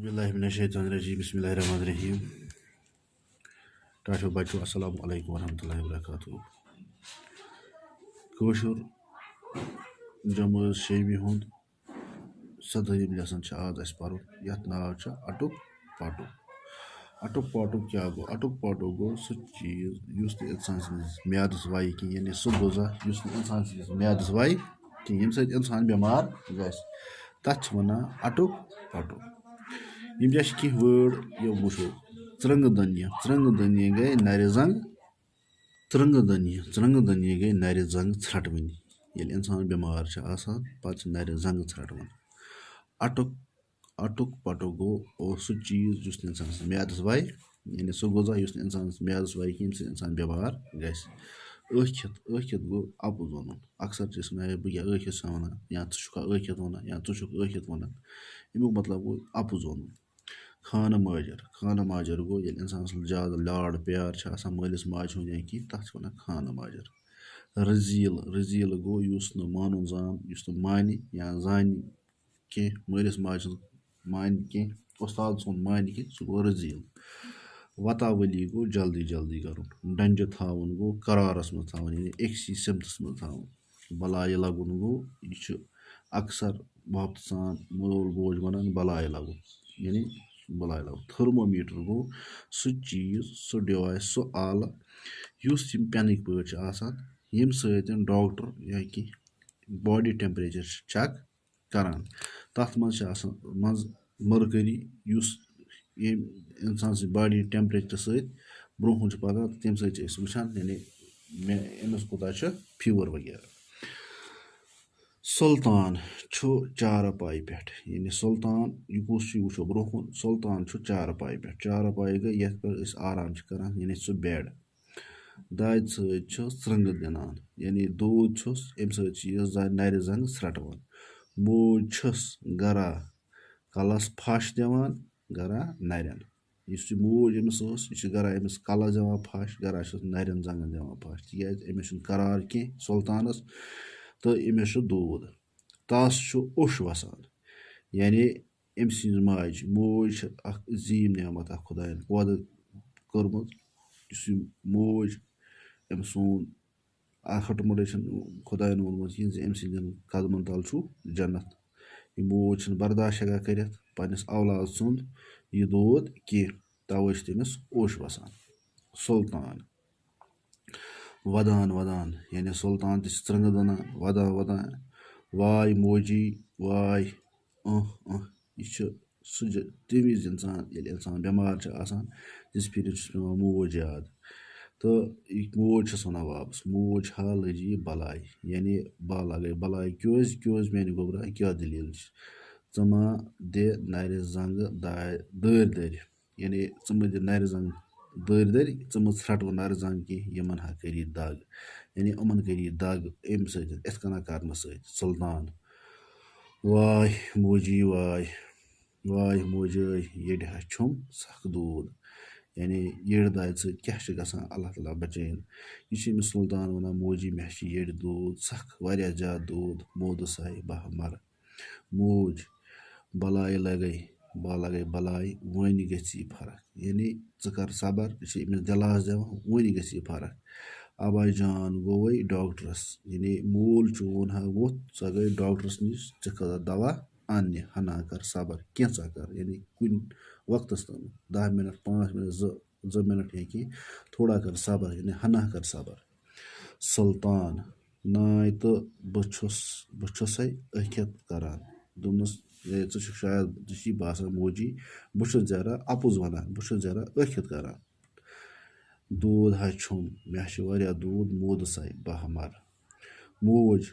बिल्लाहि मिनश शैतानिर रजीम बिस्मिल्लाहिर रहमानिर रहीम टाठो बच्चों अस्सलामु अलैकुम वरहमतुल्लाहि वबरकातुहू कاشر जमाज़ शैमी हुंद 7वीं लेसन आज अस परन यथ नाव छ अटुक पाटुक क्या गो अटुक पाटुक गो सह चीज युस न इंसान सस म्यादस वाई कि यानी सह गुजा युस न इंसान सस म्यादस वाई कि यम सत इंसान बीमार गस तथ वनान अटुक पाटुक यम क्या कह वर्ड यो वुचो त्रंगदन्य गई नर जंग त्रंगदन्य गई नर जंग त्रटवन ये इंसान बीमार पे नर जंग त्रटवन अटुक पाटुक गो सह चीज जुस इंसान म्यादस वाई यानी सह गुजा युस इंसान म्यादस वाई कि यम इंसान बीमार गस ٲखित गो अपुज वन अक्सर बह क्या ٲखित वन या ٲखित वन या ٲखित वन अमुक मतलब गो अपुज वन खान माजर गो ये इंसान ज्यादा लाड़ प्यार मालिस माज हुंद या कि तथ वन खान माजर रजील गो युस न मानुन जान युस न मानि या जान कह मालिस माज मान कह उस्ताद सुन मान कह सह गो रजील वतावली गो जल्दी कर डंज थावन गो करारस मज थावन यानी एकसी सिमतस मज थावन बलाय लगुन गो यह अक्सर मोहब्बत सान मोल बोझ वन बलाय लगुन यानी बलाय लगुन थर्मोमीटर गो सह चीज सह डिवाइस सह आल युस यम पेनिक पे यम सत डॉक्टर या कि बॉडी टेम्परेचर चेक करान तथ मज मरकरी युस यम इंसान बॉडी टेम्परेचर सत ब्रोह पकान तम सत वुचान यानी अमिस कोता फीवर वगैरह सुल्तान चारपाई पे यानी सुल्तान यह कुछ वो ब्रोह सुल्तान चारपाई पे चारपाई गई ये पे आराम करान यानी सह बेड दाद सृंग दिनान यानी दूध अम नर जंग त्रटवन मोज गरा कलस फश दिवान गरा नरन इस मोज अमिस यह गरा अमिस कलस दिवान फश गरा नरन जंगन दिवान फश तिज अमिस करार कह सुल्तानस तो अमिस दूध तस ओश वसान यानी अम सज माज मोज अजीम नेमत खुदायन पैदा कर्मुत मोज अम सोन हटमुट खुदायन वोनमुत अम सदन कदमन तल जन्नत यह मोज बर्दाश्त हेकान कर पन्नस औलाद सुंद यह दूध कह तवे तमिस ओश वसान सुल्तान वदान यानी सुल्तान त्रंग दनान वदान वाय मोजी वाय यह तमिज इंसान बीमार जिस फिर पेवान मोज याद तो मोज वन वापस मोज हालजी बलाय यानी बाला गई बलाय क्यों मेरे गोबरा क्या दलील मा दे नर जंग दर यानी मा दे नर जंग दर मा त्रटव नर जंग कह यमन हा करी दग यानी अमन करी दग अम सतना कर सुल्तान वाय मोजी वाय मोजे येड़ हा छुम सख दूध यानी येड़ दाद क्या गसान अल्लाह ताला बचैन यह सुल्तान वन मोजी मे येड़ दूध सख वारिया ज्यादा दूध मोदस आय बह मर मोज बलाय लगे बलाय वन गई फर्क यानी कर सबर यह अमिस दिलास दिवान वन गई फर्क अबा जान गो वही डॉक्टरस यानी मूल चून हा वोथ सह गई डॉक्टरस नश खा दवा अन्य हना कर सबर कैसा कर यानी कुन वक्त तम 10 मिनट 5 मिनट 2 मिनट या कि थोड़ा कर सबर यानी हना कर सबर सुल्तान नाय तो बह अखित करान दोनस शायद बासान मोजी बह जरा अपुज वनान बह जरा अखित करान दूध हा छुम मे वारिया दूध मोदस आय बह मर मोज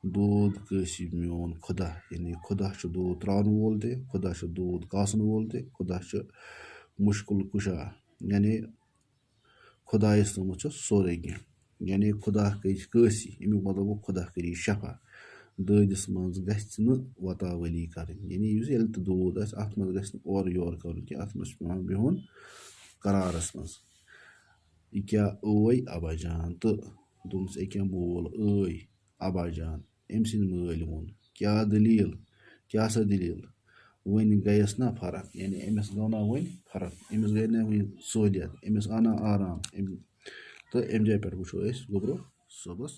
दूध कसी मोन खुदा यानी खुदा दूध त्रान वोल ते खुदा दूध कासन वोल ते खुदा मुश्किल कुशा यानी खुदायस तमुत सोरे कह यानी खुदा कसी अमुक मतलब गो खुदा करी शफा ददिस मज गि वतावली कर यानी दूध अत मज और योर कर अत मज बिहुन करारस मज यह क्या अबा जान तो दोनस अके मोल अबा जान अम सद मल वोन क्या दलील वुन गयस ना फर्क यानी अमिस गो ना वुन फर्क अमिस गई ना वुन सहूलियत अमिस आना आराम तो अमि जाय पे वो गोब्रो सोबस